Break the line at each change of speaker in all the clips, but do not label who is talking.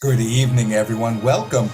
Good evening, everyone. Welcome.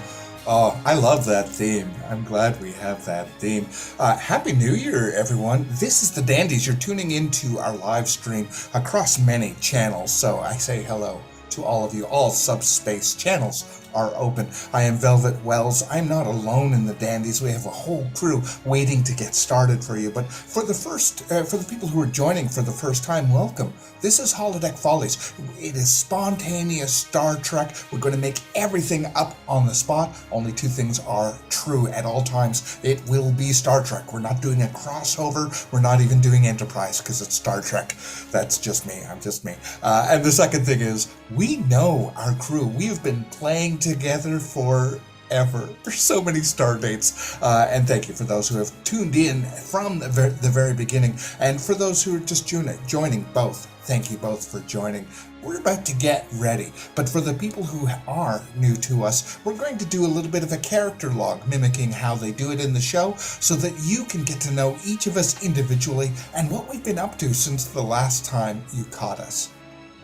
Oh, I love that theme. I'm glad we have that theme. Happy New Year, everyone. This is the Dandies. You're tuning into our live stream across many channels. So I say hello to all of you. All subspace channels are open. I am Velvet Wells. I'm not alone in the Dandies. We have a whole crew waiting to get started for you. But for the people who are joining for the first time, welcome. This is Holodeck Follies. It is spontaneous Star Trek. We're going to make everything up on the spot. Only two things are true at all times. It will be Star Trek. We're not doing a crossover. We're not even doing Enterprise because it's Star Trek. That's just me. I'm just me. And the second thing is, we know our crew. We have been playing together forever. There's so many star dates. And thank you for those who have tuned in from the very beginning. And for those who are just joining both, thank you both for joining. We're about to get ready, but for the people who are new to us, we're going to do a little bit of a character log, mimicking how they do it in the show, so that you can get to know each of us individually and what we've been up to since the last time you caught us.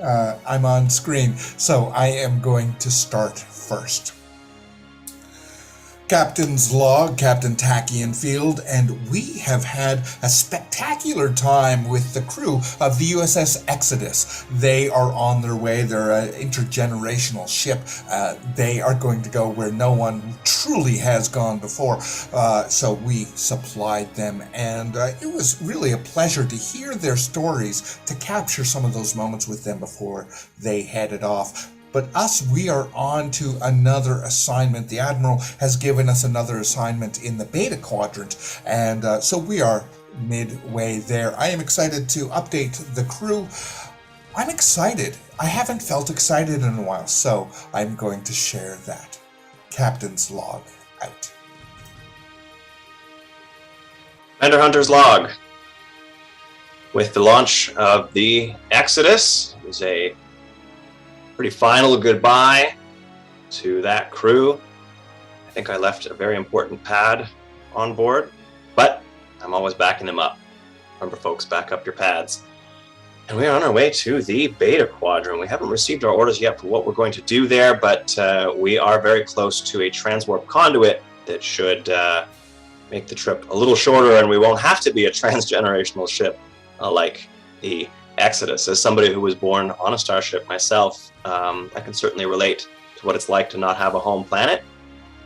I'm on screen, so I am going to start first. Captain's log, Captain Tachyon Field, and we have had a spectacular time with the crew of the USS Exodus. They are on their way. They're an intergenerational ship. They are going to go where no one truly has gone before. So we supplied them, and it was really a pleasure to hear their stories, to capture some of those moments with them before they headed off. But we are on to another assignment. The Admiral has given us another assignment in the Beta Quadrant, and so we are midway there. I am excited to update the crew. I'm excited. I haven't felt excited in a while, so I'm going to share that. Captain's log out.
Commander Hunter's log. With the launch of the Exodus, it was a pretty final goodbye to that crew. I think I left a very important pad on board, but I'm always backing them up. Remember, folks, back up your pads. And we are on our way to the Beta Quadrant. We haven't received our orders yet for what we're going to do there, but we are very close to a transwarp conduit that should make the trip a little shorter, and we won't have to be a transgenerational ship like the Exodus. As somebody who was born on a starship myself, I can certainly relate to what it's like to not have a home planet.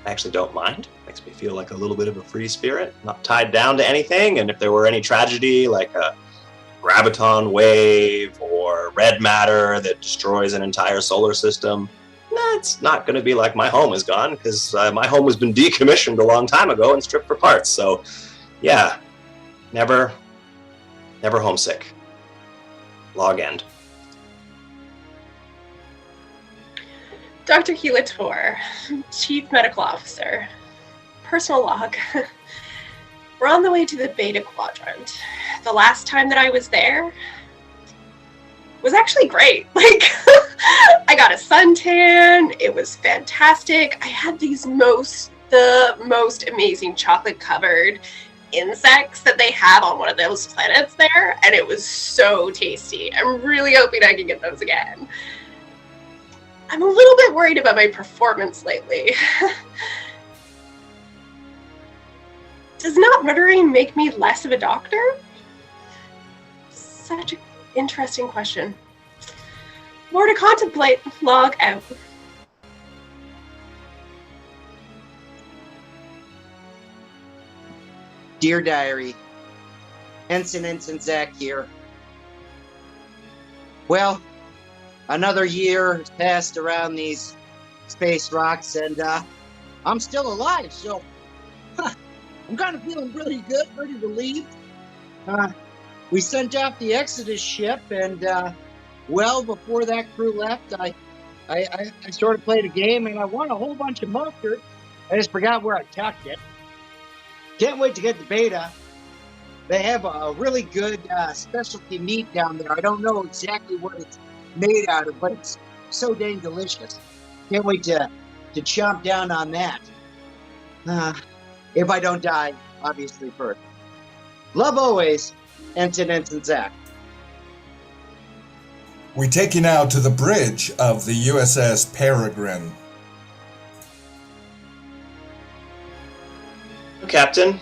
I actually don't mind. It makes me feel like a little bit of a free spirit, not tied down to anything. And if there were any tragedy, like a graviton wave or red matter that destroys an entire solar system, it's not going to be like my home is gone, because my home has been decommissioned a long time ago and stripped for parts. So yeah, never homesick. Log end.
Dr. Helator, Chief Medical Officer. Personal log. We're on the way to the Beta Quadrant. The last time that I was there was actually great. I got a suntan. It was fantastic. I had the most amazing chocolate-covered insects that they have on one of those planets there, and it was so tasty. I'm really hoping I can get those again. I'm a little bit worried about my performance lately. Does not murdering make me less of a doctor? Such an interesting question. More to contemplate. Log out.
Dear Diary, Ensign Zach here. Well, another year has passed around these space rocks, and I'm still alive, so I'm kind of feeling really good, pretty relieved. We sent off the Exodus ship, and well before that crew left, I sort of played a game, and I won a whole bunch of mustard. I just forgot where I tucked it. Can't wait to get the Beta. They have a really good specialty meat down there. I don't know exactly what it's made out of, but it's so dang delicious. Can't wait to chomp down on that. If I don't die, obviously first. Love always, Ensign Zach.
We take you now to the bridge of the USS Peregrine.
Captain.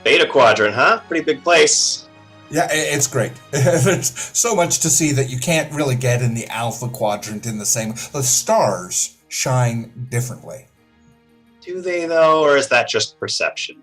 Beta Quadrant, huh? Pretty big place.
Yeah, it's great. There's so much to see that you can't really get in the Alpha Quadrant in the same. The stars shine differently.
Do they, though, or is that just perception?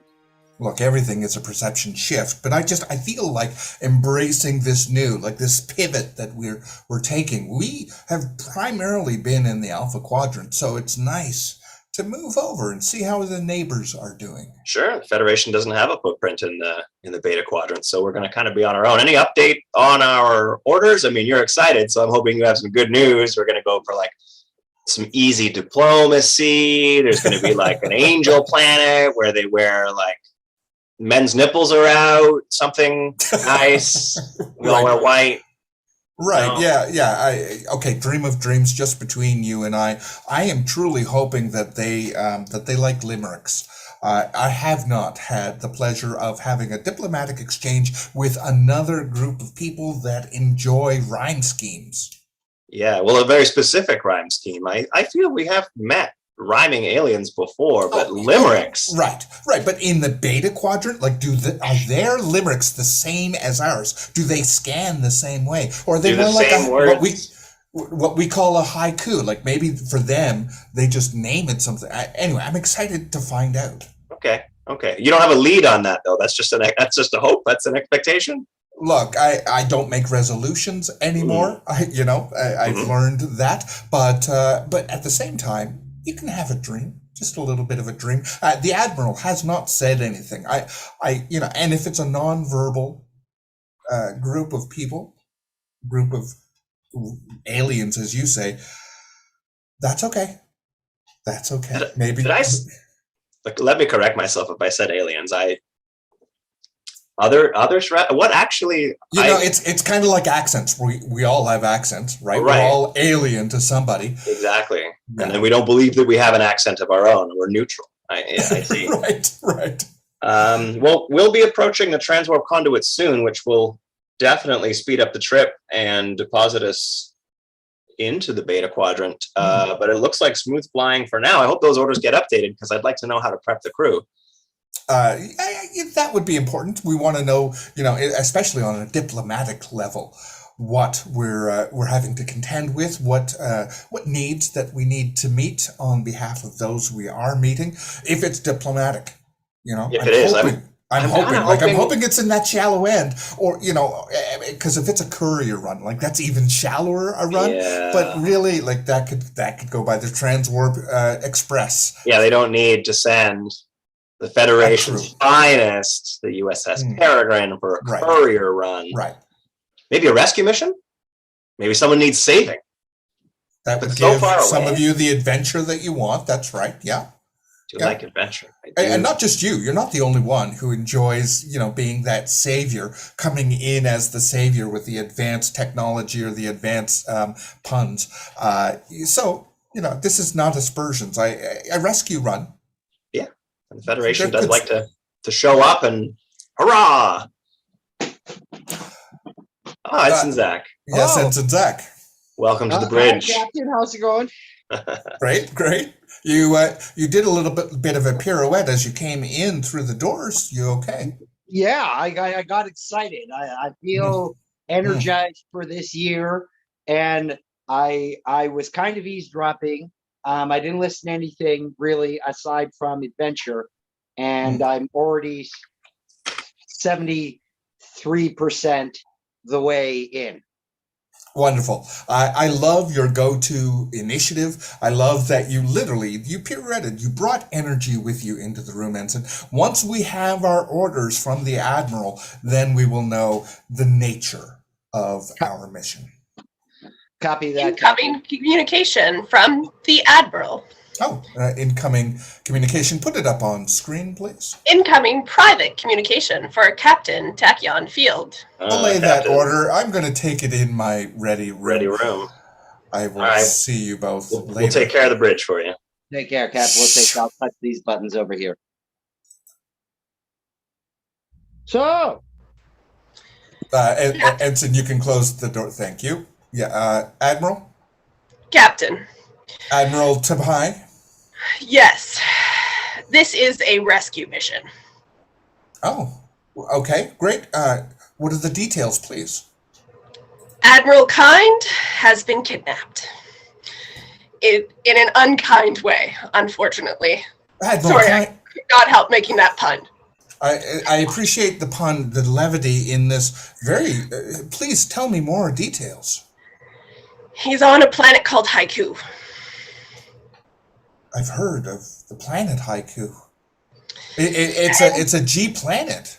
Look, everything is a perception shift, but I feel like embracing this new, like this pivot that we're taking. We have primarily been in the Alpha Quadrant, so it's nice to move over and see how the neighbors are doing.
Sure, the Federation doesn't have a footprint in the Beta Quadrant, so we're going to kind of be on our own. Any update on our orders? I mean, you're excited, so I'm hoping you have some good news. We're going to go for like some easy diplomacy. There's going to be like an angel planet where they wear like men's nipples are out, something nice. We all wear white.
Right.
No.
Yeah. Okay. Dream of dreams, just between you and I. I am truly hoping that they like limericks. I have not had the pleasure of having a diplomatic exchange with another group of people that enjoy rhyme schemes.
Yeah. Well, a very specific rhyme scheme. I feel we have met rhyming aliens before, but limericks.
Right. But in the Beta Quadrant, like, are their limericks the same as ours? Do they scan the same way, or are they more like what we call a haiku? Like maybe for them, they just name it something. Anyway, I'm excited to find out.
Okay. You don't have a lead on that though. That's just a hope. That's an expectation.
Look, I don't make resolutions anymore. I've learned that, but at the same time, you can have a dream, just a little bit of a dream. The Admiral has not said anything. And if it's a non-verbal group of people, group of aliens, as you say, that's okay. That's okay. Maybe.
Let me correct myself if I said aliens. What actually?
It's kind of like accents. We all have accents, right? We're all alien to somebody.
Exactly. Yeah. And then we don't believe that we have an accent of our own. We're neutral. I see.
Right.
Well, we'll be approaching the transwarp conduit soon, which will definitely speed up the trip and deposit us into the Beta Quadrant. But it looks like smooth flying for now. I hope those orders get updated because I'd like to know how to prep the crew.
That would be important. We want to know, especially on a diplomatic level, what we're having to contend with, what needs that we need to meet on behalf of those we are meeting. If it's diplomatic,
If it is,
I'm hoping it's in that shallow end, or because if it's a courier run, like that's even shallower a run.
Yeah.
But really, like that could go by the Transwarp Express.
Yeah, they don't need to send the Federation's finest, the USS Peregrine, for a courier run.
Right.
Maybe a rescue mission? Maybe someone needs saving.
That would give some of you the adventure that you want. That's right. Yeah.
Do you like adventure?
And not just you. You're not the only one who enjoys, being that savior, coming in as the savior with the advanced technology or the advanced puns. So, this is not aspersions. I rescue run.
Yeah. And the Federation does like to show up and hurrah! Oh, it's Zach.
Yes, it's Zach.
Welcome to the bridge.
Hi, Captain. How's it going?
Great. You did a little bit of a pirouette as you came in through the doors. You okay?
Yeah, I got excited. I feel energized for this year, and I was kind of eavesdropping. I didn't listen to anything really aside from adventure, and I'm already 73% the way in.
Wonderful. I love your go-to initiative. I love that you pirouetted, you brought energy with you into the room, Ensign. Once we have our orders from the Admiral, then we will know the nature of our mission.
Copy that.
Incoming communication from the Admiral.
Oh, incoming communication. Put it up on screen, please.
Incoming private communication for Captain Tachyon Field.
Belay that order. I'm going to take it in my ready room. I will see you both later.
We'll take care of the bridge for you.
Take care, Cap. I'll touch these buttons over here. So,
Ensign, you can close the door. Thank you. Yeah, Admiral?
Captain.
Admiral Tabai?
Yes. This is a rescue mission.
Oh, okay, great. What are the details, please?
Admiral Kind has been kidnapped. In an unkind way, unfortunately.
Admiral
Sorry,
Kind,
I could not help making that pun.
I appreciate the pun, the levity in this. Please tell me more details.
He's on a planet called Haiku.
I've heard of the planet Haiku. It's a G planet.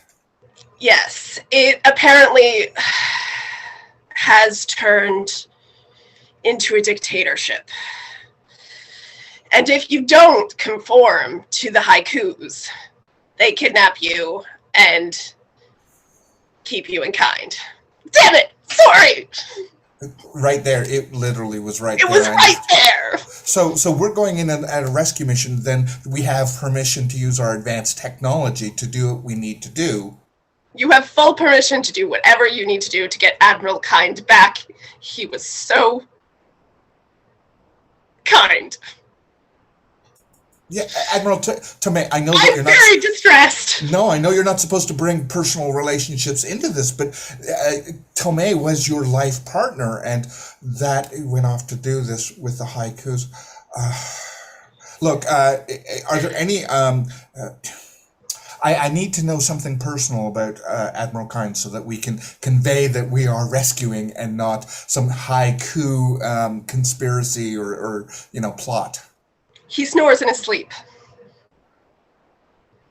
Yes, it apparently has turned into a dictatorship. And if you don't conform to the Haikus, they kidnap you and keep you in kind. Damn it! Sorry!
Right there. It literally was right there.
It was right there!
So we're going in at a rescue mission. Then we have permission to use our advanced technology to do what we need to do.
You have full permission to do whatever you need to do to get Admiral Kind back. He was so kind.
Yeah, Admiral Tomei, I know that
I'm
you're not...
very distressed.
No, I know you're not supposed to bring personal relationships into this, but Tomei was your life partner, and that went off to do this with the Haikus. Look, are there any... I need to know something personal about Admiral Kind so that we can convey that we are rescuing and not some haiku conspiracy or plot.
He snores in his sleep.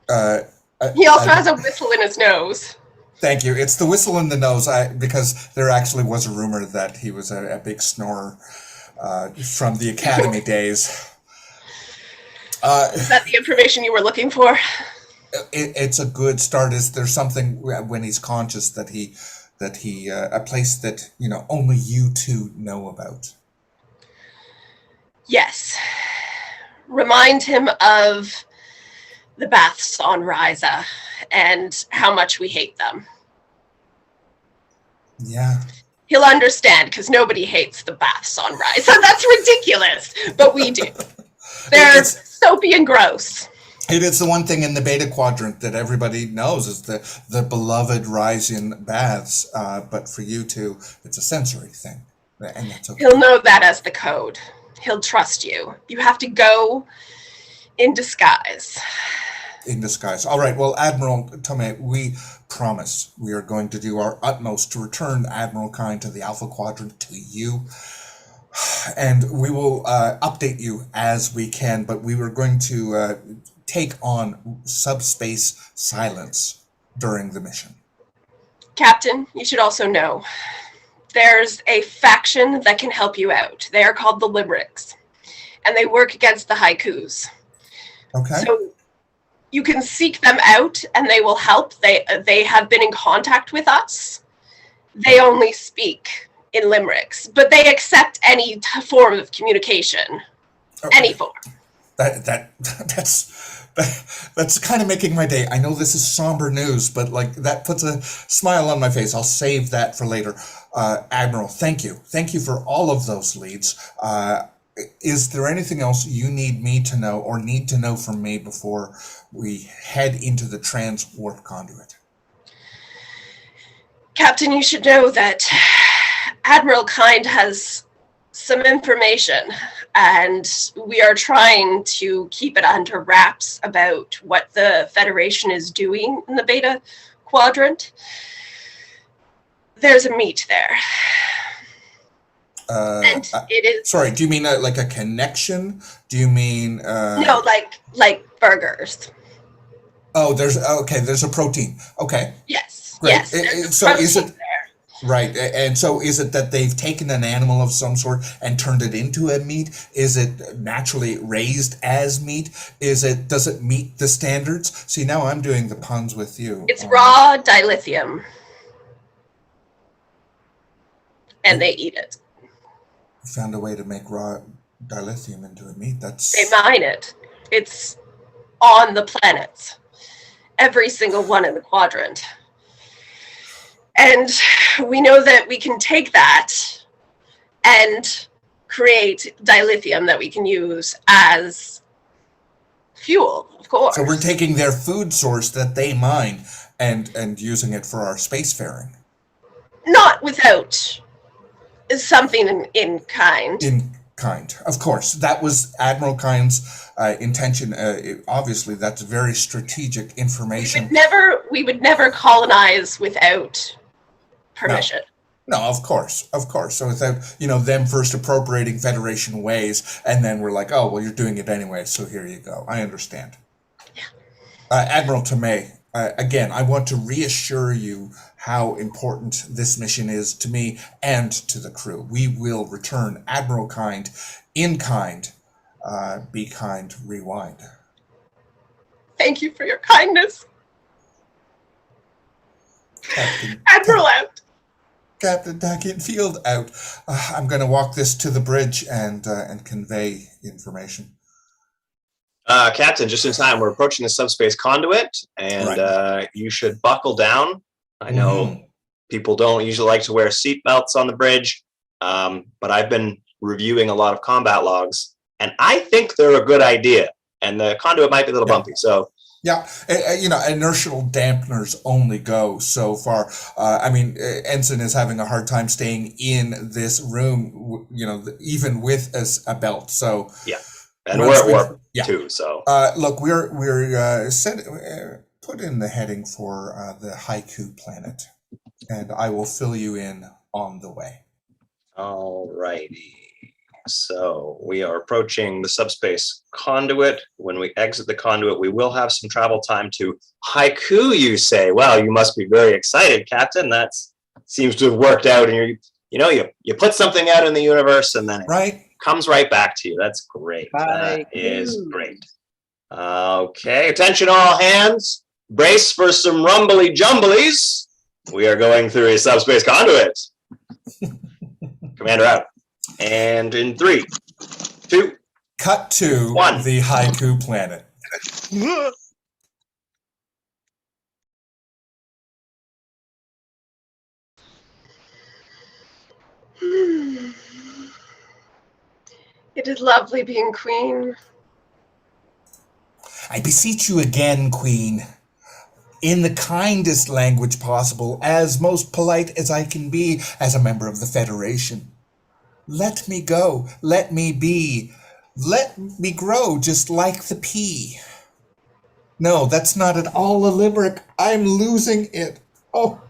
He also has a whistle in his nose.
Thank you. It's the whistle in the nose, because there actually was a rumor that he was a big snorer from the academy days.
Is that the information you were looking for?
It's a good start. Is there something when he's conscious that he a place that only you two know about?
Yes. Remind him of the baths on Ryza and how much we hate them.
Yeah.
He'll understand because nobody hates the baths on Ryza. That's ridiculous, but we do. They're soapy and gross.
It is the one thing in the Beta Quadrant that everybody knows is the beloved Ryzian baths, but for you two, it's a sensory thing, and that's okay.
He'll know that as the code. He'll trust you. You have to go in disguise.
In disguise. All right. Well, Admiral Tomei, we promise we are going to do our utmost to return Admiral Kind to the Alpha Quadrant to you. And we will update you as we can, but we were going to take on subspace silence during the mission.
Captain, you should also know there's a faction that can help you out. They are called the Limericks, and they work against the Haikus.
Okay.
So you can seek them out, and they will help. They have been in contact with us. They only speak in limericks, but they accept any form of communication, any form.
That's kind of making my day. I know this is somber news, but that puts a smile on my face. I'll save that for later. Admiral, thank you for all of those leads. Is there anything else you need me to know or need to know from me before we head into the trans-warp conduit?
Captain, you should know that Admiral Kind has some information, and we are trying to keep it under wraps about what the Federation is doing in the Beta Quadrant. There's a meet there. And it is...
Sorry, do you mean like a connection? Do you mean...
No, like burgers.
Oh, there's a protein. Okay.
Yes.
Great.
Yes.
So is it... Right, and so is it that they've taken an animal of some sort and turned it into a meat? Is it naturally raised as meat? Does it meet the standards? See, now I'm doing the puns with you.
It's raw dilithium, and they eat it.
Found a way to make raw dilithium into a meat.
They mine it. It's on the planets, every single one in the quadrant. And we know that we can take that and create dilithium that we can use as fuel, of course.
So we're taking their food source that they mine and using it for our spacefaring.
Not without something in kind.
In kind, of course. That was Admiral Kind's intention. Obviously, that's very strategic information.
We would never colonize without permission.
No, of course. So without, them first appropriating Federation ways, and then we're like, oh, well, you're doing it anyway, so here you go. I understand.
Yeah.
Admiral Tomei, again, I want to reassure you how important this mission is to me and to the crew. We will return Admiral Kind in kind. Be kind, rewind.
Thank you for your kindness. Admiral out.
Captain Field out. I'm going to walk this to the bridge and convey information.
Captain, just in time, we're approaching the subspace conduit, and you should buckle down. I know people don't usually like to wear seatbelts on the bridge, but I've been reviewing a lot of combat logs, and I think they're a good idea. And the conduit might be a little bumpy, so.
Yeah, inertial dampeners only go so far. Ensign is having a hard time staying in this room, even with a belt. So
yeah, and we're at warp too. So
look, we're put in the heading for the Haiku planet, and I will fill you in on the way.
All righty. So we are approaching the subspace conduit. When we exit the conduit, we will have some travel time to Haiku, you say. Well, you must be very excited, Captain. That seems to have worked out. And you put something out in the universe and then it comes right back to you. That's great. That is great. Okay, attention all hands. Brace for some rumbly jumblies. We are going through a subspace conduit. Commander out. And in 3, 2,
cut to
1.
The Haiku planet.
It is lovely being queen.
I beseech you again, Queen, in the kindest language possible, as most polite as I can be as a member of the Federation. Let me go. Let me be. Let me grow just like the pea. No, that's not at all a limerick. I'm losing it. Oh,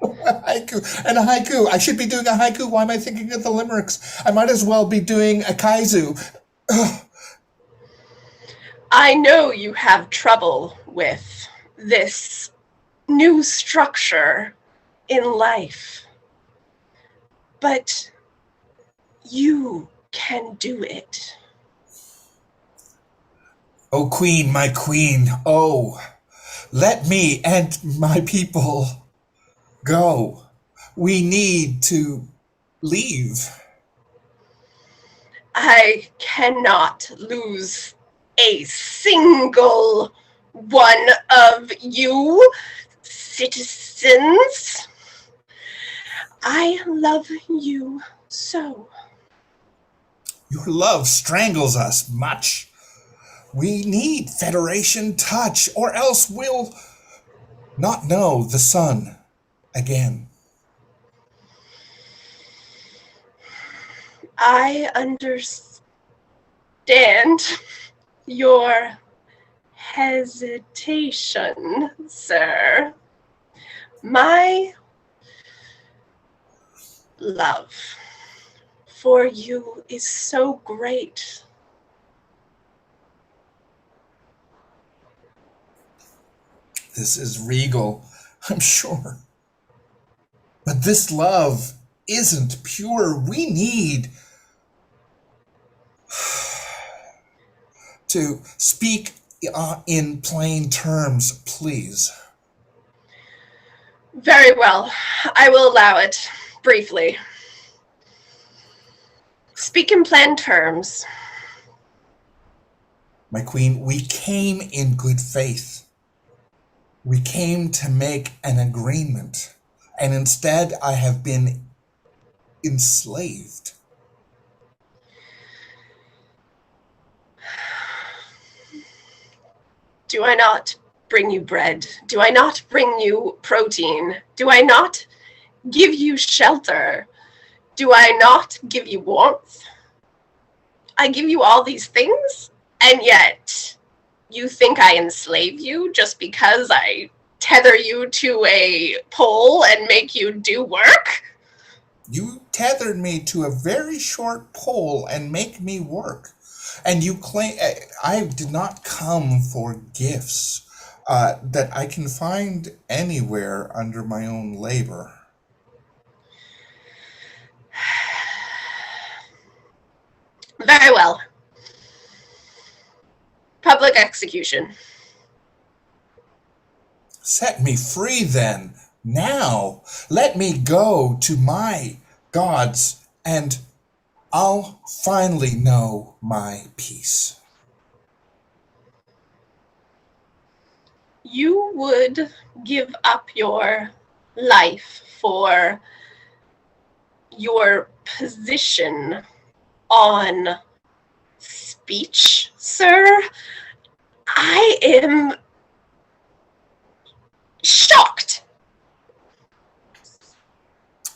a haiku. And a haiku. I should be doing a haiku. Why am I thinking of the limericks? I might as well be doing a kaizu. Ugh.
I know you have trouble with this new structure in life, but you can do it.
Oh, Queen, my Queen, oh, let me and my people go. We need to leave.
I cannot lose a single one of you, citizens. I love you so.
Your love strangles us much. We need Federation touch, or else we'll not know the sun again.
I understand your hesitation, sir. My love for you is so great.
This is regal, I'm sure. But this love isn't pure. We need to speak in plain terms, please.
Very well. I will allow it, briefly. Speak in plain terms.
My Queen, we came in good faith. We came to make an agreement, and instead I have been enslaved.
Do I not bring you bread? Do I not bring you protein? Do I not give you shelter? Do I not give you warmth? I give you all these things, and yet you think I enslave you just because I tether you to a pole and make you do work?
You tethered me to a very short pole and make me work. And you claim I did not come for gifts that I can find anywhere under my own labor.
Very well. Public execution.
Set me free then, now. Let me go to my gods, and I'll finally know my peace.
You would give up your life for your position on speech, sir? I am shocked.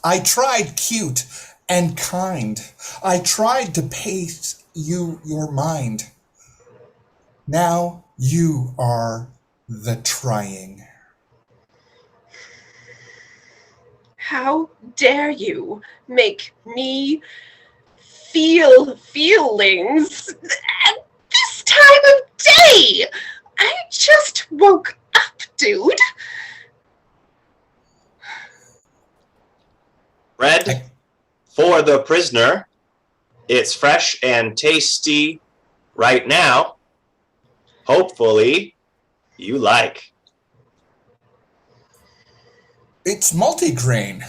I tried cute and kind. I tried to pace you your mind. Now you are the trying.
How dare you make me feel feelings at this time of day? I just woke up, dude.
Bread for the prisoner. It's fresh and tasty right now. Hopefully, you like.
It's multigrain.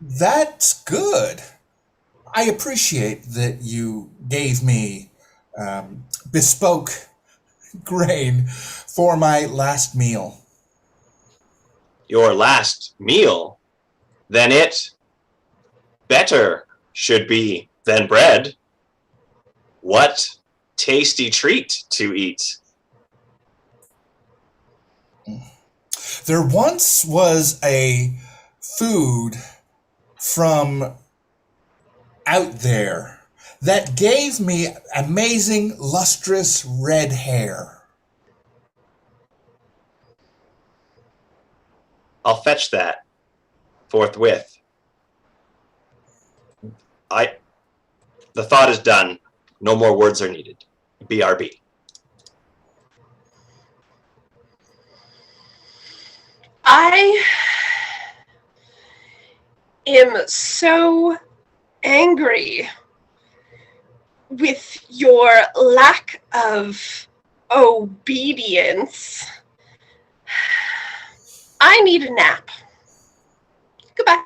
That's good. I appreciate that you gave me bespoke grain for my last meal.
Your last meal? Then it better should be than bread. What tasty treat to eat.
There once was a food from out there that gave me amazing, lustrous red hair.
I'll fetch that forthwith. The thought is done. No more words are needed. BRB.
I am so angry with your lack of obedience. I need a nap. Goodbye.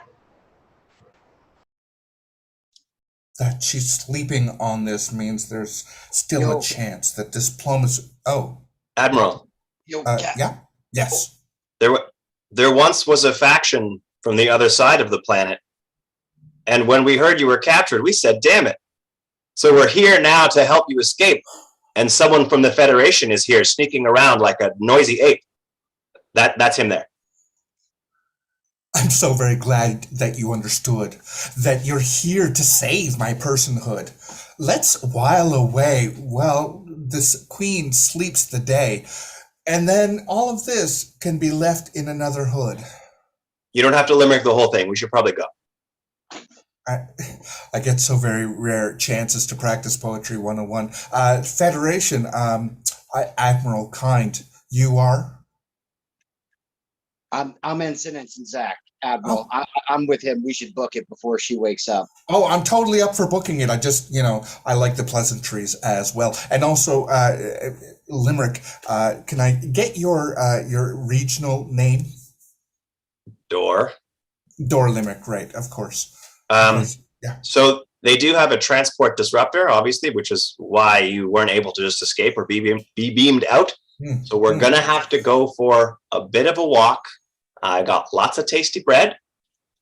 That she's sleeping on this means there's still a chance that diplomacy. Oh,
Admiral.
yeah, yes.
There once was a faction from the other side of the planet. And when we heard you were captured, we said, damn it. So we're here now to help you escape. And someone from the Federation is here sneaking around like a noisy ape. That's him there.
I'm so very glad that you understood that you're here to save my personhood. Let's while away while this queen sleeps the day, and then all of this can be left in another hood.
You don't have to limerick the whole thing. We should probably go.
I get so very rare chances to practice Poetry 101. Federation, Admiral Kind, you are?
I'm Ensign Zach, Admiral. Oh. I'm with him. We should book it before she wakes up.
Oh, I'm totally up for booking it. I just, I like the pleasantries as well. And also, Limerick, can I get your regional name?
Door
Limerick, right, of course.
Yeah. So they do have a transport disruptor, obviously, which is why you weren't able to just escape or be beamed out. So we're going to have to go for a bit of a walk. I got lots of tasty bread.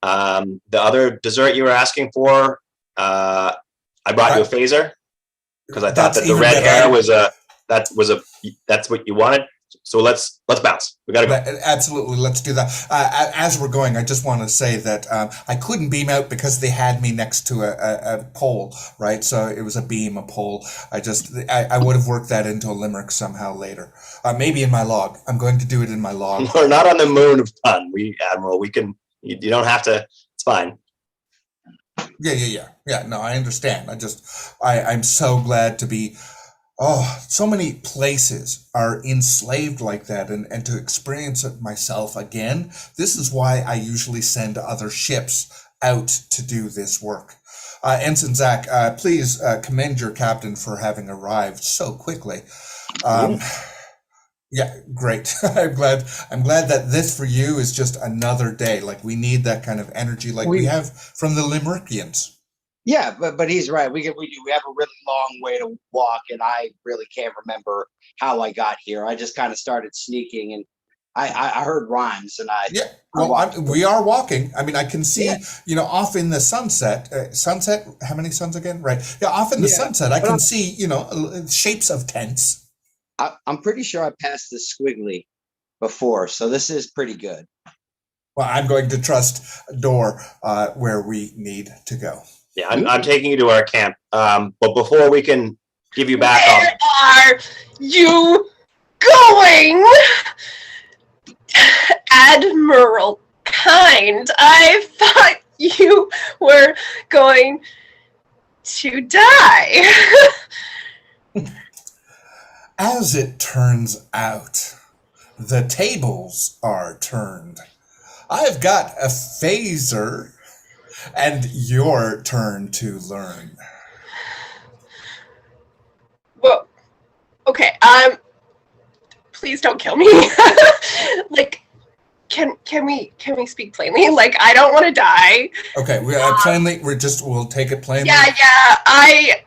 The other dessert you were asking for, I brought you a phaser because I thought that the red hair was that's what you wanted. So let's bounce. We gotta go.
Absolutely, let's do that. As we're going, I just want to say that I couldn't beam out because they had me next to a pole, right? So it was a beam, a pole. I would have worked that into a limerick somehow later. Maybe in my log. I'm going to do it in my log.
We're not on the moon of pun. Admiral, we can. You don't have to. It's fine.
Yeah. No, I understand. I'm so glad to be. Oh, so many places are enslaved like that, and to experience it myself again, this is why I usually send other ships out to do this work. Ensign Zach, please commend your captain for having arrived so quickly. Yeah, great. I'm glad that this for you is just another day. Like we need that kind of energy like we have from the Limerickians.
Yeah, but he's right. We have a really long way to walk, and I really can't remember how I got here. I just kind of started sneaking, and I heard rhymes, and
we are walking. I mean, I can see, off in the sunset. Sunset. How many suns again? Right. Yeah, off in the sunset, I can see, shapes of tents.
I'm pretty sure I passed the squiggly before, so this is pretty good.
Well, I'm going to trust Door where we need to go.
Yeah, I'm taking you to our camp. But before we can give you back
Where are you going? Admiral Kind, I thought you were going to die.
As it turns out, the tables are turned. I've got a phaser. And your turn to learn.
Well, okay. Please don't kill me. Like, can we speak plainly? Like, I don't want to die.
Okay, plainly. We'll take it plainly.
Yeah. I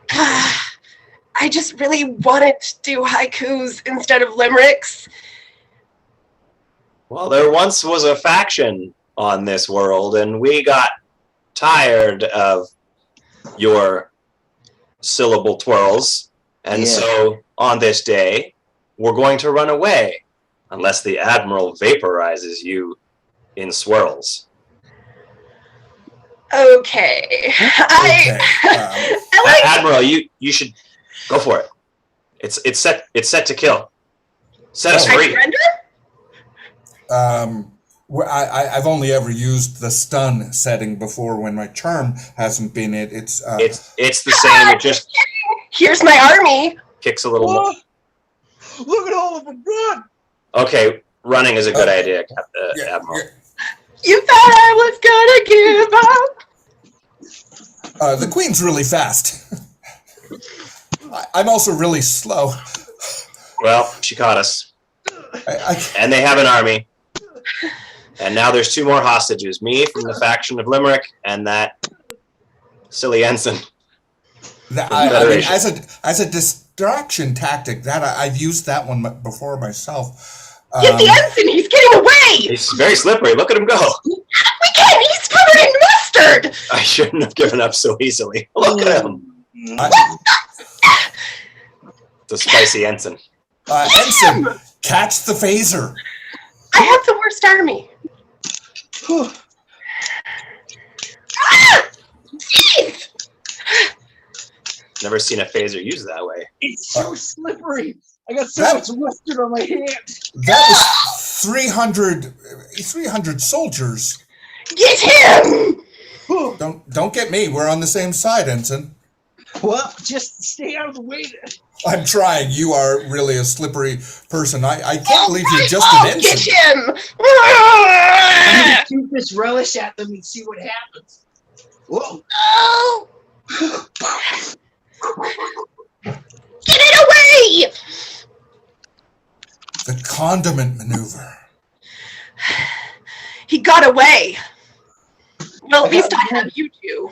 just really wanted to do haikus instead of limericks.
Well, there once was a faction on this world, and we got tired of your syllable twirls, and so on this day we're going to run away unless the Admiral vaporizes you in swirls.
Okay.
Admiral, you should go for it. It's set to kill. Set us free.
I've only ever used the stun setting before when my charm hasn't been it. It's
the same. It just
here's my army.
Kicks a little more.
Look at all of them run.
Okay, running is a good idea, Admiral.
You thought I was gonna give up.
The Queen's really fast. I'm also really slow.
Well, she caught us. And they have an army. And now there's 2 more hostages. Me from the faction of Limerick and that silly ensign.
As a distraction tactic, that I've used that one before myself.
Get the ensign! He's getting away!
He's very slippery. Look at him go.
We can't! He's covered in mustard!
I shouldn't have given up so easily. Look at him. The spicy ensign.
Ensign, catch the phaser.
I have the worst army. Jeez!
Never seen a phaser used that way.
It's so slippery. I got so much mustard on my hand.
That was 300 soldiers.
Get him!
Don't get me. We're on the same side, Ensign.
Well, just stay out of the way then.
I'm trying. You are really a slippery person. I can't believe you're just an ensign.
Get him!
I'm going to shoot this relish at them and see what happens. Whoa.
Oh! Get it away!
The condiment maneuver.
He got away. Well, at least I have you two.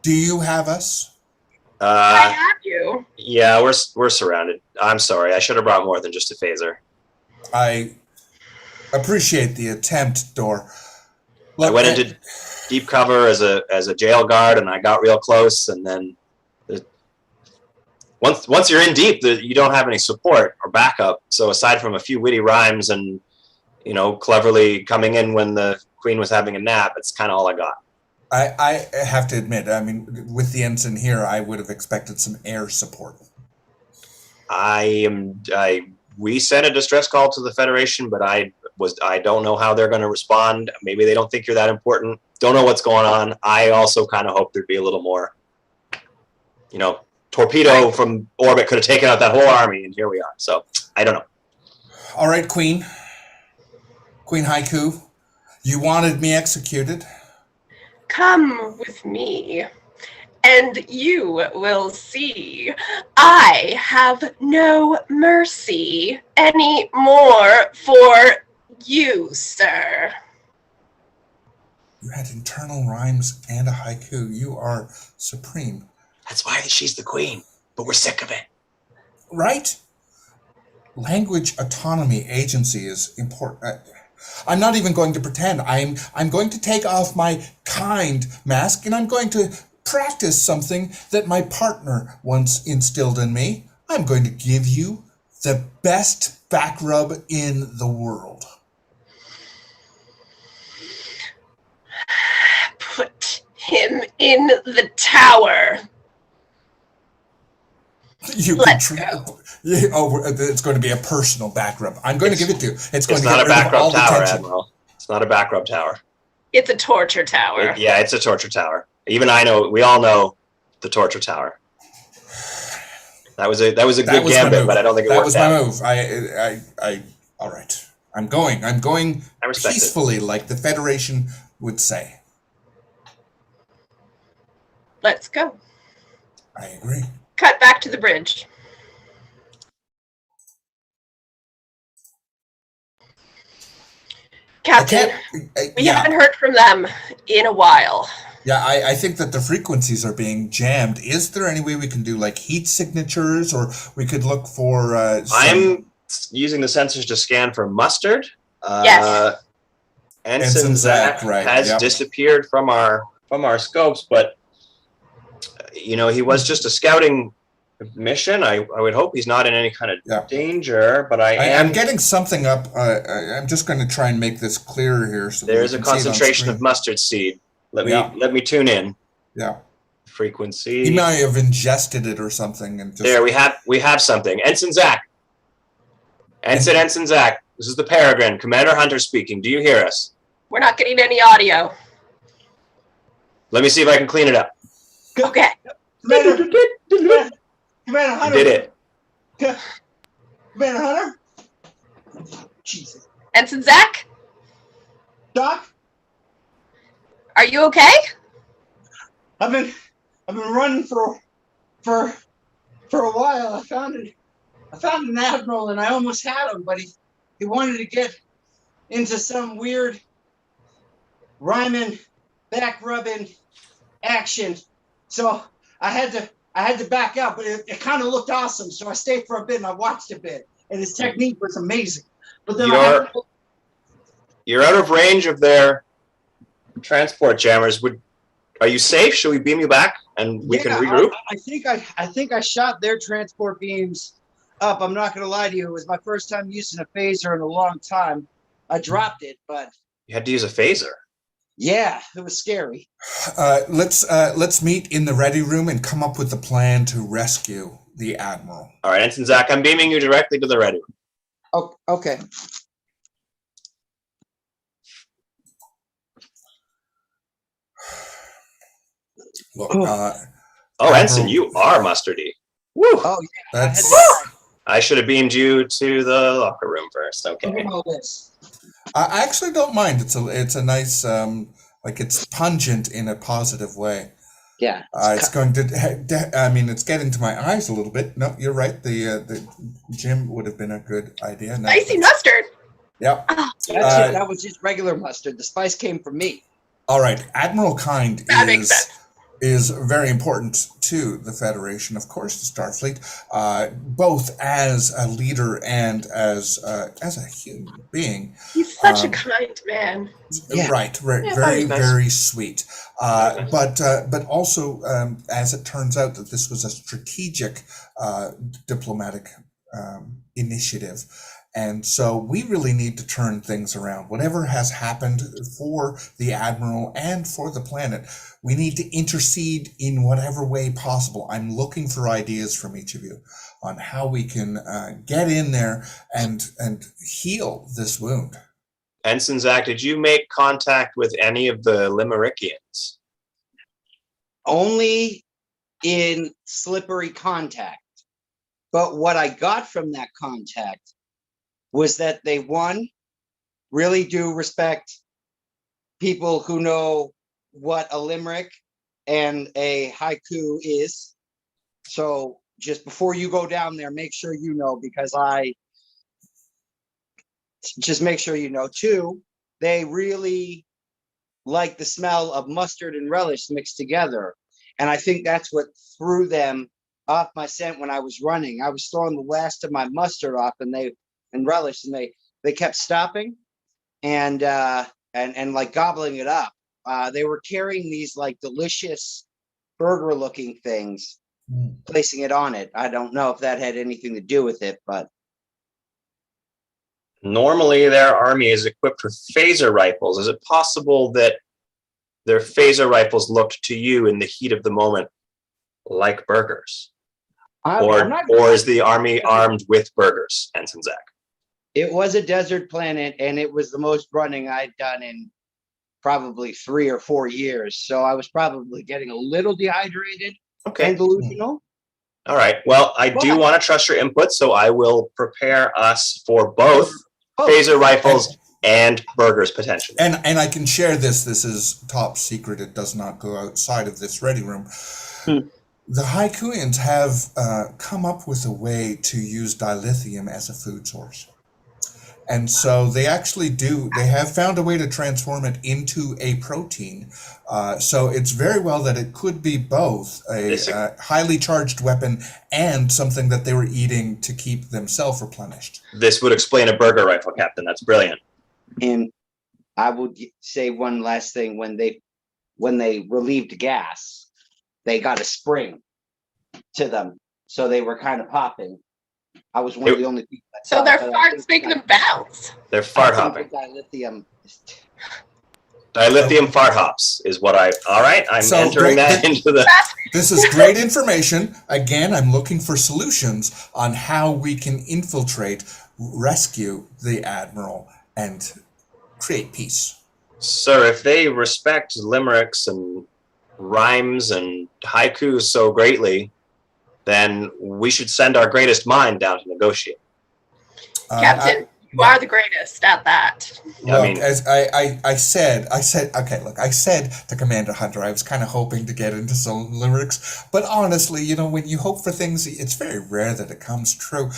Do you have us?
I have you.
Yeah, we're surrounded. I'm sorry. I should have brought more than just a phaser.
I appreciate the attempt, Dor.
I went into deep cover as a jail guard, and I got real close, and then once you're in deep, you don't have any support or backup. So aside from a few witty rhymes and cleverly coming in when the queen was having a nap, it's kind of all I got.
I have to admit, I mean, with the ensign here, I would have expected some air support.
We sent a distress call to the Federation, but I don't know how they're going to respond. Maybe they don't think you're that important. Don't know what's going on. I also kind of hope there'd be a little more, torpedo from orbit could have taken out that whole army, and here we are. So I don't know.
All right, Queen Haiku, you wanted me executed.
Come with me, and you will see I have no mercy anymore for you, sir.
You had internal rhymes and a haiku. You are supreme.
That's why she's the queen, but we're sick of it.
Right? Language autonomy agency is important. I'm not even going to pretend. I'm going to take off my kind mask and I'm going to practice something that my partner once instilled in me. I'm going to give you the best back rub in the world.
Put him in the tower. Let's go.
It's going to be a personal back rub. I'm going to give it to you.
It's not a back rub tower, Admiral. It's not a back rub tower.
It's a torture tower.
It's a torture tower. Even we all know the torture tower. That was a good gambit, but I don't think it worked out.
That was my move. All right. I'm going peacefully, like the Federation would say.
Let's go.
I agree.
Cut back to the bridge. Captain, we haven't heard from them in a while.
Yeah, I think that the frequencies are being jammed. Is there any way we can do like heat signatures, or we could look for...
I'm using the sensors to scan for mustard.
Yes.
Ensign Zach has disappeared from our scopes, but he was just a scouting mission. I would hope he's not in any kind of danger, but I'm
getting something up. I'm just going to try and make this clearer here. So
there's a concentration of mustard seed. Let me tune in.
Yeah.
Frequency.
He might have ingested it or something. And just...
There we have something. Ensign Zach. Ensign Zach. This is the Peregrine. Commander Hunter speaking. Do you hear us?
We're not getting any audio.
Let me see if I can clean it up.
Okay.
Commander Hunter.
You did it.
Commander Hunter? Jesus.
Ensign Zach?
Doc?
Are you okay?
I've been running for a while. I found an admiral and I almost had him, but he wanted to get into some weird rhyming, back rubbing action. So I had to back out, but it kind of looked awesome. So I stayed for a bit and I watched a bit, and his technique was amazing. But then
you're out of range of their transport jammers. Are you safe? Should we beam you back and we can regroup?
I think I shot their transport beams up. I'm not going to lie to you. It was my first time using a phaser in a long time. I dropped it, but
you had to use a phaser.
Yeah, it was scary.
Let's meet in the ready room and come up with a plan to rescue the Admiral.
All right, Ensign Zach, I'm beaming you directly to the ready room.
Oh, okay.
Look,
Ensign, you are mustardy. Woo!
Oh, yeah.
I should have beamed you to the locker room first. Okay.
I actually don't mind. It's a nice, it's pungent in a positive way.
Yeah.
It's going to, it's getting to my eyes a little bit. No, you're right. The gym would have been a good idea.
Spicy mustard.
Yep.
That was just regular mustard. The spice came from me.
All right. Admiral Kind
that makes sense.
is very important to the Federation, of course, to Starfleet, both as a leader and as a human being.
He's such a kind man.
Yeah.
Right,
Yeah,
very,
nice.
very sweet.
Okay.
But also, as it turns out, that this was a strategic diplomatic initiative. And so we really need to turn things around. Whatever has happened for the Admiral and for the planet, we need to intercede in whatever way possible. I'm looking for ideas from each of you on how we can get in there and heal this wound.
Ensign Zach, did you make contact with any of the Limerickians?
Only in slippery contact. But what I got from that contact was that they, one, really do respect people who know what a limerick and a haiku is. So just before you go down there, make sure you know, because just make sure you know. Two, they really like the smell of mustard and relish mixed together. And I think that's what threw them off my scent when I was running. I was throwing the last of my mustard off and relish, and they kept stopping and like gobbling it up. They were carrying these like delicious burger looking things, placing it on it. I don't know if that had anything to do with it, but
Normally, their army is equipped with phaser rifles. Is it possible that their phaser rifles looked to you in the heat of the moment like burgers? Or is the army armed with burgers, Ensign Zach?
It was a desert planet, and it was the most running I'd done in probably 3 or 4 years. So I was probably getting a little dehydrated and delusional.
All right. Well, I do want to trust your input, so I will prepare us for both phaser rifles and burgers potentially.
And I can share this. This is top secret. It does not go outside of this ready room. The Haikuians have come up with a way to use dilithium as a food source. And so they actually they have found a way to transform it into a protein. So it's very well that it could be both a highly charged weapon and something that they were eating to keep themselves replenished.
This would explain a burger rifle, Captain. That's brilliant.
And I would say one last thing. When they relieved gas, they got a spring to them. So they were kind of popping. I was one of the only people.
So their farts making them bounce.
They're fart hopping.
Dilithium.
Dilithium fart hops is what all right, I'm entering that into the...
This is great information. Again, I'm looking for solutions on how we can infiltrate, rescue the Admiral, and create peace.
Sir, if they respect limericks and rhymes and haikus so greatly, then we should send our greatest mind down to negotiate.
Captain, you are the greatest at that.
Look, I mean, as I said, okay, look, I said to Commander Hunter, I was kind of hoping to get into some limericks, but honestly, when you hope for things, it's very rare that it comes true.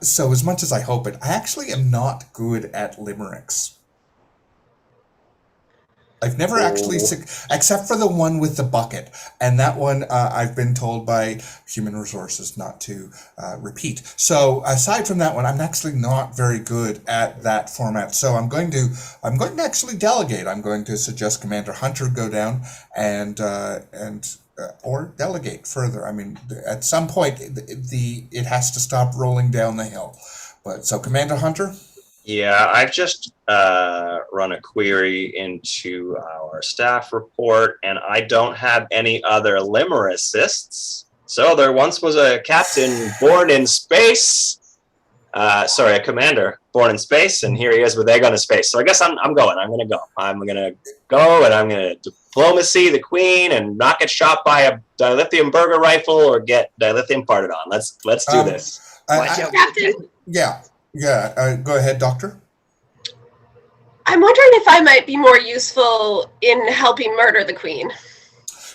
So as much as I hope it, I actually am not good at limericks. I've never actually, except for the one with the bucket. And that one, I've been told by human resources not to repeat. So aside from that one, I'm actually not very good at that format. So I'm going to actually delegate. I'm going to suggest Commander Hunter go down and or delegate further. I mean, at some point, it has to stop rolling down the hill. But so Commander Hunter?
Yeah, I've just run a query into our staff report, and I don't have any other limericists. So there once was a captain born in space. A commander born in space, and here he is with egg on his face. So I guess I'm going. I'm going to go. I'm going to go, and I'm going to diplomacy the queen and not get shot by a dilithium burger rifle or get dilithium farted on. Let's do this.
Captain.
Yeah, go ahead, Doctor.
I'm wondering if I might be more useful in helping murder the queen.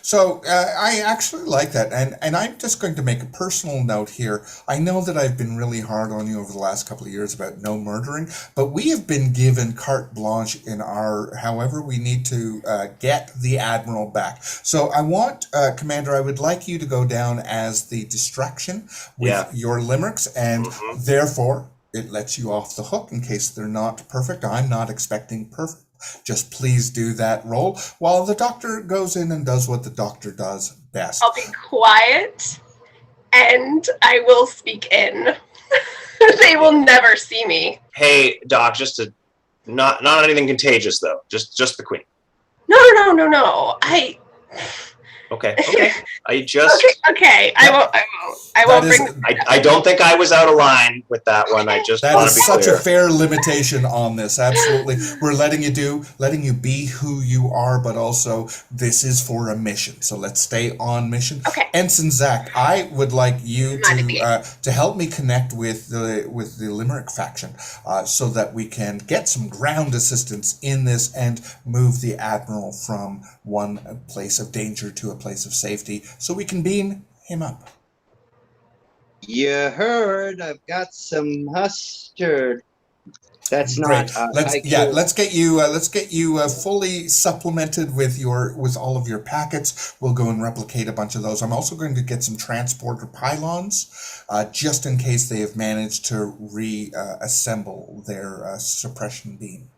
So I actually like that, and I'm just going to make a personal note here. I know that I've been really hard on you over the last couple of years about no murdering, but we have been given carte blanche in our however we need to get the admiral back. So I want, Commander, I would like you to go down as the distraction with
Yeah.
your limericks, and
Mhm.
therefore it lets you off the hook in case they're not perfect. I'm not expecting perfect. Just please do that roll while the doctor goes in and does what the doctor does best.
I'll be quiet and I will speak in. They will never see me.
Hey, Doc, just to not anything contagious though. Just the Queen.
No.
Okay. I just
Okay. I won't
That is,
bring.
I don't think I was out of line with that one. I just
that
want to
is
be
such
clear.
a fair limitation on this. Absolutely. We're letting you be who you are, but also this is for a mission. So let's stay on mission.
Okay.
Ensign Zach, I would like you
Mind the game.
to help me connect with the Limerick faction so that we can get some ground assistance in this and move the Admiral from one place of danger to a place of safety so we can beam him up.
You heard? I've got some mustard. That's
Great.
not
Let's
haiku.
let's get you fully supplemented with all of your packets. We'll go and replicate a bunch of those. I'm also going to get some transporter pylons, just in case they have managed to reassemble their suppression beam.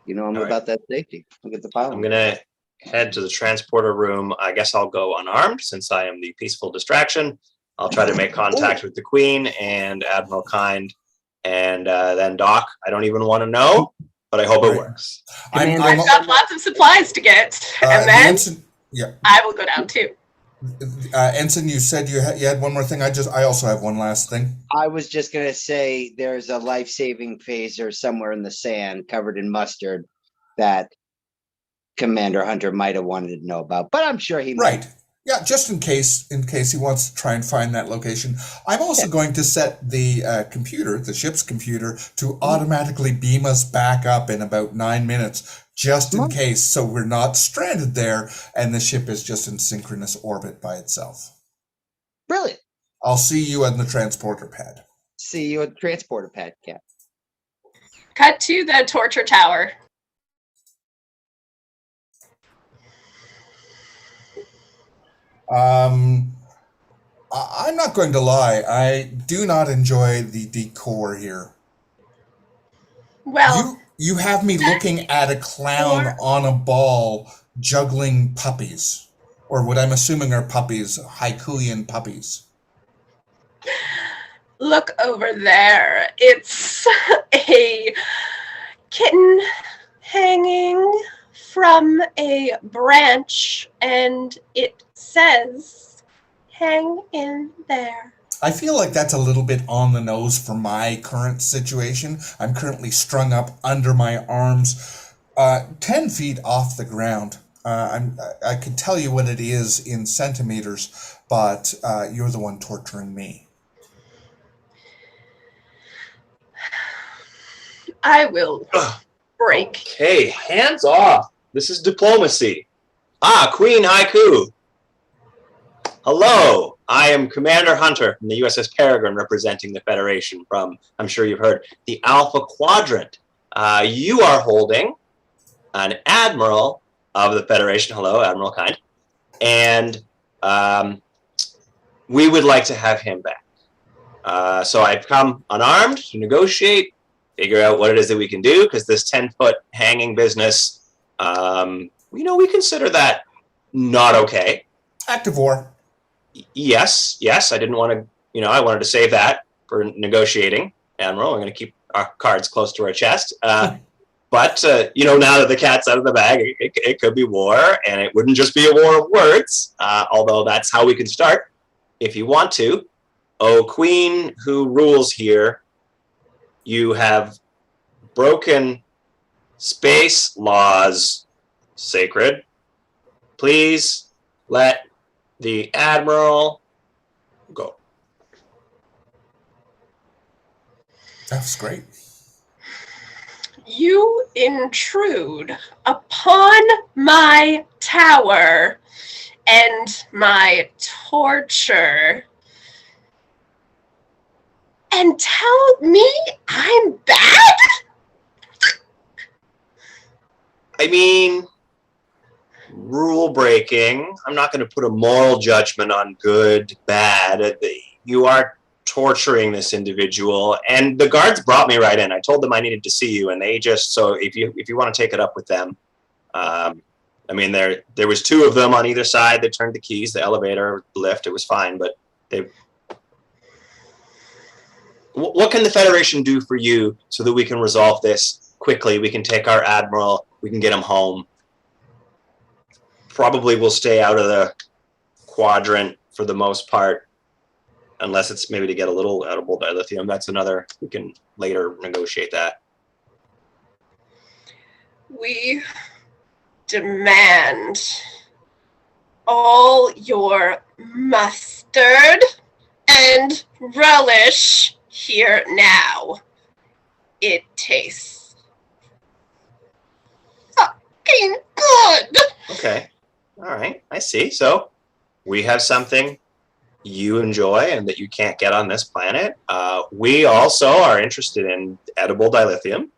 You know, I'm
All right.
about that safety. Look at the pile.
I'm gonna head to the transporter room. I guess I'll go unarmed since I am the peaceful distraction. I'll try to make contact with the Queen and Admiral Kind, and then Doc. I don't even want to know, but I hope it
Right.
works.
Commander,
I've got lots of supplies to get,
the
and then
ensign, yeah,
I will go down too.
Ensign, you said you had one more thing. I also have one last thing.
I was just gonna say there's a life-saving phaser somewhere in the sand covered in mustard that Commander Hunter might have wanted to know about, but I'm sure he might.
Right. Yeah, just in case he wants to try and find that location. I'm also going to set the the ship's computer, to automatically beam us back up in about 9 minutes, just in case, so we're not stranded there and the ship is just in synchronous orbit by itself.
Brilliant.
I'll see you on the transporter pad.
See you at the transporter pad, Cap.
Cut to the torture tower.
I'm not going to lie. I do not enjoy the decor here.
Well,
You have me looking at a clown on a ball juggling puppies, or what I'm assuming are puppies, Haikuian puppies.
look over there. It's a kitten hanging from a branch, and it says, "Hang in there."
I feel like that's a little bit on the nose for my current situation. I'm currently strung up under my arms, 10 feet off the ground. I could tell you what it is in centimeters, but you're the one torturing me.
I will break.
Okay, hands off. This is diplomacy. Queen Haiku. Hello, I am Commander Hunter from the USS Peregrine, representing the Federation from, I'm sure you've heard, the Alpha Quadrant. You are holding an Admiral of the Federation. Hello, Admiral Kind. And we would like to have him back. So I've come unarmed to negotiate, figure out what it is that we can do, because this 10-foot hanging business, we consider that not okay.
Active war.
Yes, I didn't want to, I wanted to save that for negotiating, Admiral. I'm going to keep our cards close to our chest. But, now that the cat's out of the bag, it could be war, and it wouldn't just be a war of words, although that's how we can start, if you want to. Oh, Queen who rules here, you have broken space laws, sacred. Please let the Admiral go.
That's great.
You intrude upon my tower end my torture and tell me I'm bad?
I mean, rule breaking. I'm not going to put a moral judgment on good, bad. You are torturing this individual, and the guards brought me right in. I told them I needed to see you, and they just, so if you want to take it up with them, I mean, there was two of them on either side. They turned the keys, the elevator, the lift. It was fine, but they. What can the Federation do for you so that we can resolve this quickly? We can take our admiral. We can get him home. Probably we'll stay out of the quadrant for the most part, unless it's maybe to get a little edible dilithium. That's another. We can later negotiate that.
We demand all your mustard and relish here now. It tastes fucking good.
Okay. All right. I see. So we have something you enjoy and that you can't get on this planet. We also are interested in edible dilithium.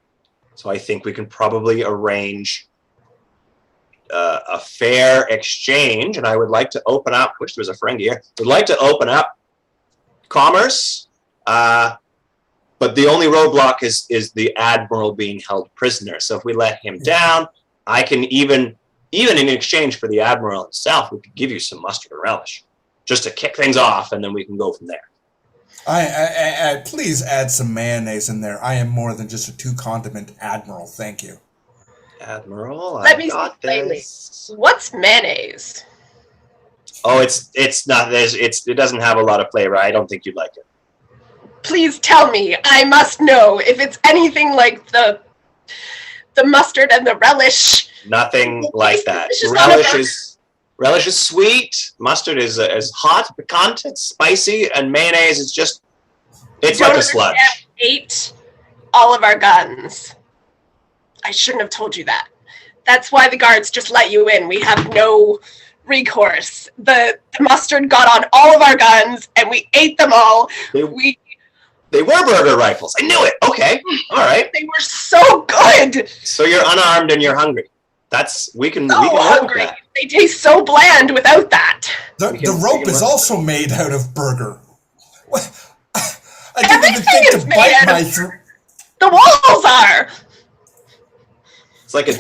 So I think we can probably arrange a fair exchange. And I would like to open up, wish there was a Ferengi here, would like to open up commerce. But the only roadblock is the admiral being held prisoner. So if we let him down, I can even in exchange for the admiral himself, we could give you some mustard and relish just to kick things off, and then we can go from there.
I please add some mayonnaise in there. I am more than just a 2-condiment admiral. Thank you.
Admiral,
Let me see plainly. What's mayonnaise?
Oh, it's not. It doesn't have a lot of flavor. I don't think you'd like it.
Please tell me. I must know if it's anything like the mustard and the relish.
Nothing like that. Relish is sweet. Mustard is hot, piquant. It's spicy, and mayonnaise is just. It's like a sludge.
Ate all of our guns. I shouldn't have told you that. That's why the guards just let you in. We have no recourse. The mustard got on all of our guns, and we ate them all.
They were burger rifles. I knew it. Okay. All right.
They were so good.
So you're unarmed and you're hungry. We can
so
work
hungry.
with that.
They taste so bland without that.
The rope is also made out of burger. I didn't even think to bite my throat.
The walls are.
It's like a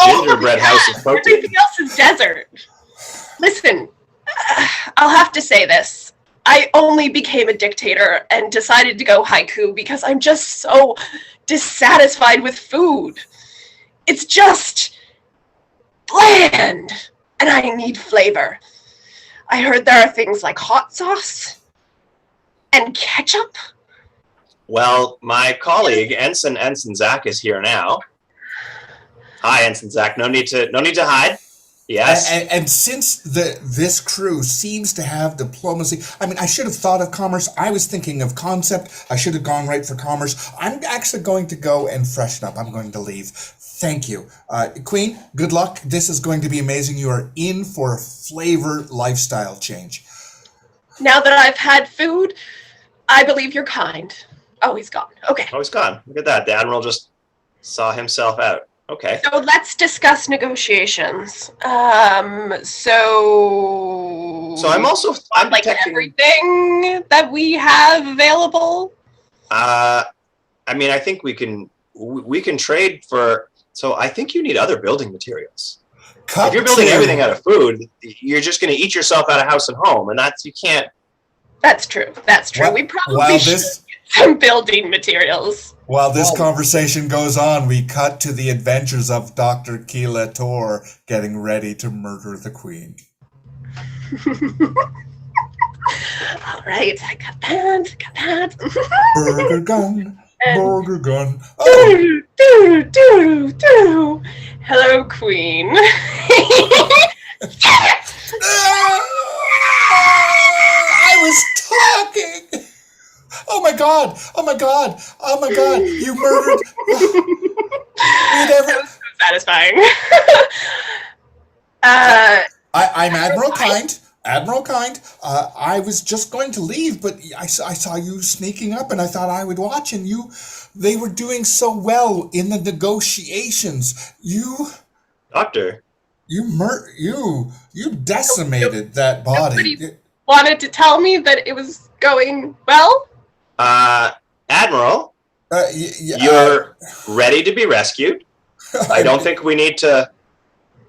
gingerbread house of protein.
Everything else is desert. Listen, I'll have to say this. I only became a dictator and decided to go haiku because I'm just so dissatisfied with food. It's just bland, and I need flavor. I heard there are things like hot sauce and ketchup.
Well, my colleague Ensign Zach is here now. Hi, Ensign Zach. No need to hide. Yes.
And since this crew seems to have diplomacy, I mean, I should have thought of commerce. I was thinking of concept. I should have gone right for commerce. I'm actually going to go and freshen up. I'm going to leave. Thank you. Queen, good luck. This is going to be amazing. You are in for a flavor lifestyle change.
Now that I've had food, I believe you're kind. Oh, he's gone. Okay.
Oh, he's gone. Look at that. The Admiral just saw himself out. Okay.
So let's discuss negotiations. So
I'm
like
detecting
everything that we have available.
I mean, I think we can trade for. So I think you need other building materials. If you're building everything out of food, you're just going to eat yourself out of house and home, and you can't.
That's true. We probably should get some building materials.
While this conversation goes on, we cut to the adventures of Dr. Keela Tor getting ready to murder the Queen.
All right, I got that.
Burger gun.
Oh. Hello, Queen.
I was talking. Oh my god! You murdered.
That was so satisfying.
I'm Admiral Kind. Admiral Kind. I was just going to leave, but I saw you sneaking up, and I thought I would watch. And they were doing so well in the negotiations.
Doctor.
You decimated that body.
Nobody wanted to tell me that it was going well.
Admiral, you're ready to be rescued. I don't think we need to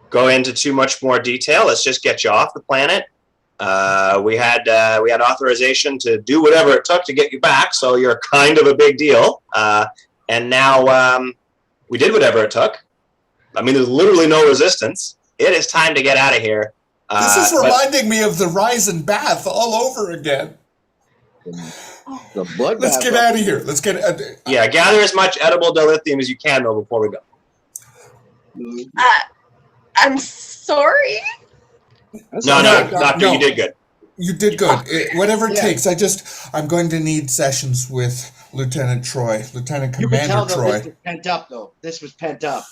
go into too much more detail. Let's just get you off the planet. We had authorization to do whatever it took to get you back, so you're kind of a big deal. And now we did whatever it took. I mean, there's literally no resistance. It is time to get out of here.
This is reminding me of the Rise and Bath all over again.
The blood.
Let's get out of here. Let's get.
Gather as much edible dilithium as you can, though, before we go.
I'm sorry.
No, Doctor, you did good.
You did good. Whatever it takes. I'm going to need sessions with Lieutenant Troy, Lieutenant Commander Troy.
This was pent up, though. This was pent up.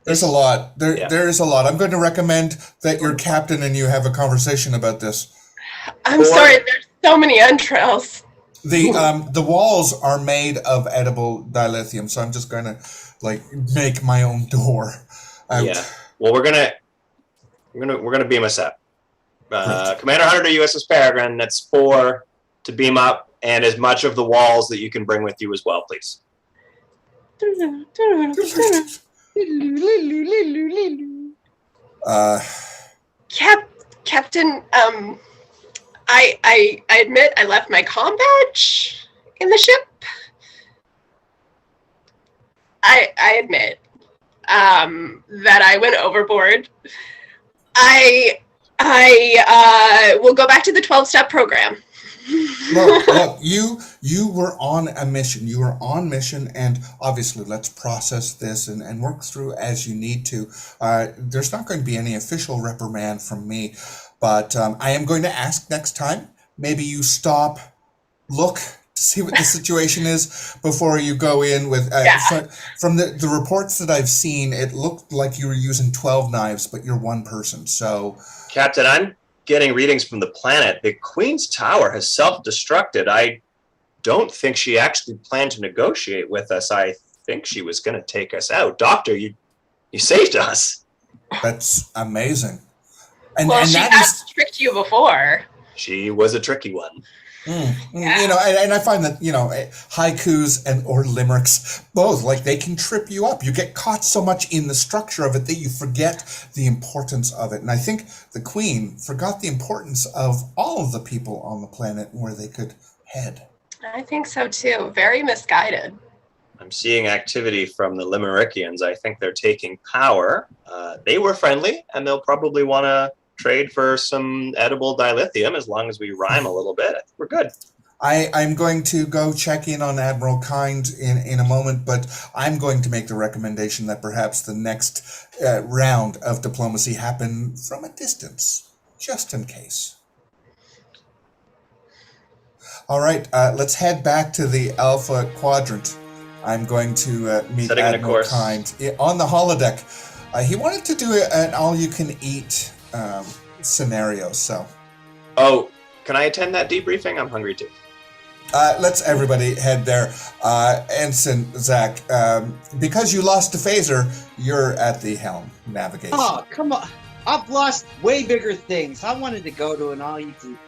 There's a lot. There is a lot. I'm going to recommend that your captain and you have a conversation about this.
I'm sorry. There's so many entrails.
The walls are made of edible dilithium, so I'm just going to make my own door out.
Yeah. Well, we're gonna beam us up. Commander Hunter to USS Peregrine. That's 4 to beam up, and as much of the walls that you can bring with you as well, please.
Captain, I admit I left my comm badge in the ship. I admit that I went overboard. I will go back to the 12-step program.
Look, you were on a mission. You were on mission, and obviously let's process this and work through as you need to. There's not going to be any official reprimand from me, but I am going to ask next time, maybe you stop, look to see what the situation is before you go in with... From the reports that I've seen, it looked like you were using 12 knives, but you're one person, so...
Captain, I'm getting readings from the planet. The Queen's Tower has self-destructed. I don't think she actually planned to negotiate with us. I think she was going to take us out. Doctor, you saved us.
That's amazing.
And she has tricked you before.
She was a tricky one.
And I find that, haikus or limericks, both, they can trip you up. You get caught so much in the structure of it that you forget the importance of it. And I think the Queen forgot the importance of all of the people on the planet and where they could head.
I think so too. Very misguided.
I'm seeing activity from the Limerickians. I think they're taking power. They were friendly, and they'll probably want to trade for some edible dilithium as long as we rhyme a little bit. I think we're good.
I'm going to go check in on Admiral Kind in a moment, but I'm going to make the recommendation that perhaps the next round of diplomacy happen from a distance, just in case. All right, let's head back to the Alpha Quadrant. I'm going to meet Admiral Kind on the holodeck. He wanted to do an all-you-can-eat scenario, so.
Oh, can I attend that debriefing? I'm hungry too.
Let's everybody head there. Ensign Zach, because you lost to Phaser, you're at the helm navigation.
Oh, come on. I've lost way bigger things. I wanted to go to an all-you-can.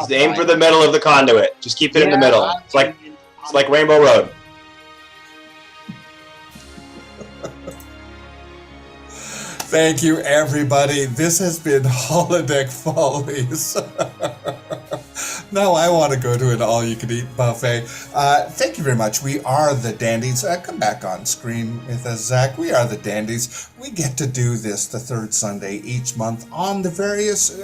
Aim for the middle of the conduit. Just keep it in the middle. It's like Rainbow Road.
Thank you, everybody. This has been Holodeck Follies. Now I want to go to an all-you-can-eat buffet. Thank you very much. We are the Dandies. Come back on screen with us, Zach. We are the Dandies. We get to do this the third Sunday each month on the various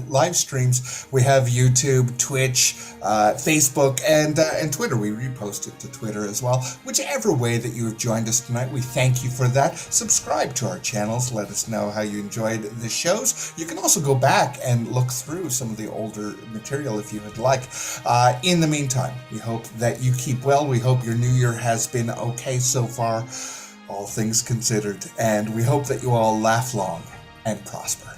live streams. We have YouTube, Twitch, Facebook, and Twitter. We repost it to Twitter as well. Whichever way that you have joined us tonight, we thank you for that. Subscribe to our channels. Let us know how you enjoyed the shows. You can also go back and look through some of the older material if you would like. In the meantime, we hope that you keep well. We hope your new year has been okay so far, all things considered. And we hope that you all laugh long and prosper.